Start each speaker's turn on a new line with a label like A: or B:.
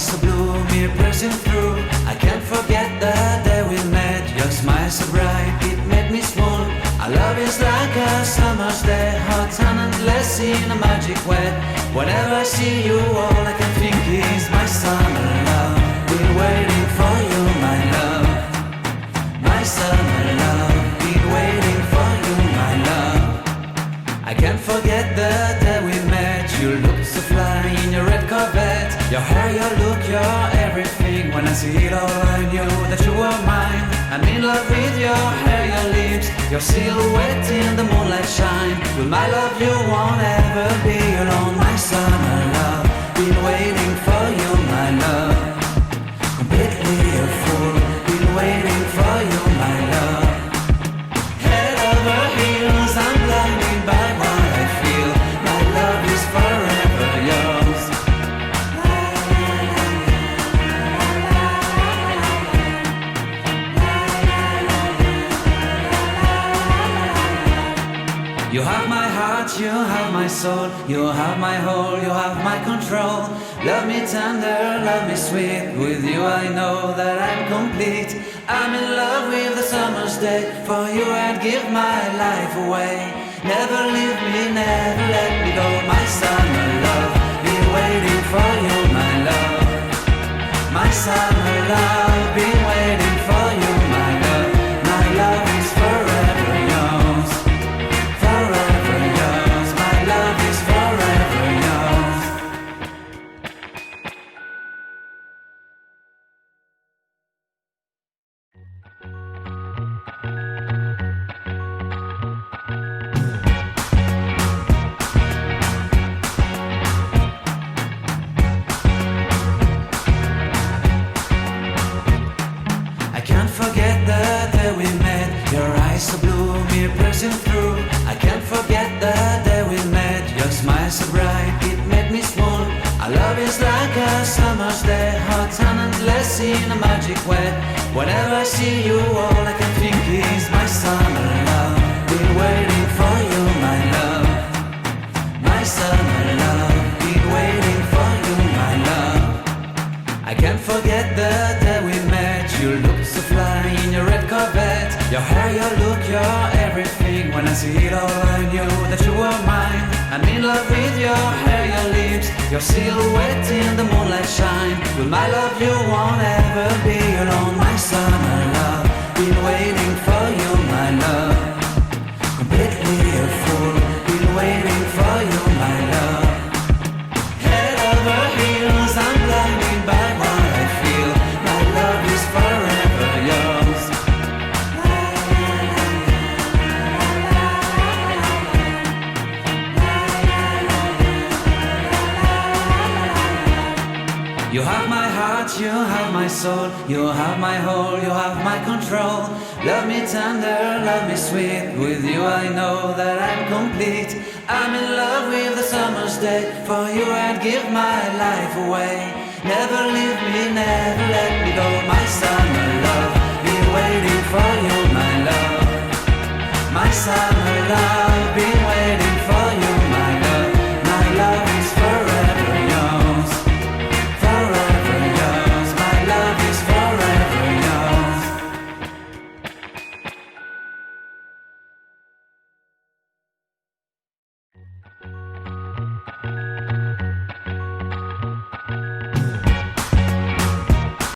A: so blue, me piercing through. I can't forget the day we met. Your smile so bright, it made me swoon. Our love is like a summer's day, hot and endless in a magic way. Whenever I see you, all I can think is my summer love. Been waiting for you, my love. My summer love. Been waiting for you, my love. I can't forget the day we met. You looked so fly in your red Corvette. Your hair, your look, your everything. When I see it all, I knew that you were mine. I'm in love with your hair, your lips, your silhouette in the moonlight shine. With my love you won't ever be alone. My summer love, been waiting for you, my love. Completely a fool, been waiting for you, my love. Head over heels, I'm blinded by what I feel. My love is forever yours. You have my heart, you have my soul, you have my whole, you have my control. Love me tender, love me sweet. With you I know that I'm complete. I'm in love with the summer's day. For you I'd give my life away. Never leave me, never let me go. My summer love, been waiting for you, my love. My summer love, been waiting for you, my love. My love is forever yours. Forever yours, my love is forever yours. I can't forget the day we met. Your eyes so blue, me piercing through. I can't forget the day we met. Your smile so bright, it made me swoon. Our love is like a summer's day, hot and endless in a magic way. Whenever I see you, all I can think is my summer love. Been waiting for you, my love. My summer love. Been waiting for you, my love. I can't forget the day we met. You looked so fly in your red Corvette. Your hair, your look, your everything. When I see it all, I knew that you were mine. I'm in love with your hair, your lips, your silhouette in the moonlight shine. With my love you won't ever be alone. My summer love, been waiting for you, my love. Completely a fool, been waiting for you, my love. Head over heels, I'm blinded by what I feel. My love is forever yours. You have my heart, you have my soul, you have my whole, you have my control. Love me tender, love me sweet. With you I know that I'm complete. I'm in love with the summer's day. For you I'd give my life away. Never leave me, never let me go. My summer love, been waiting for you, my love. My summer love.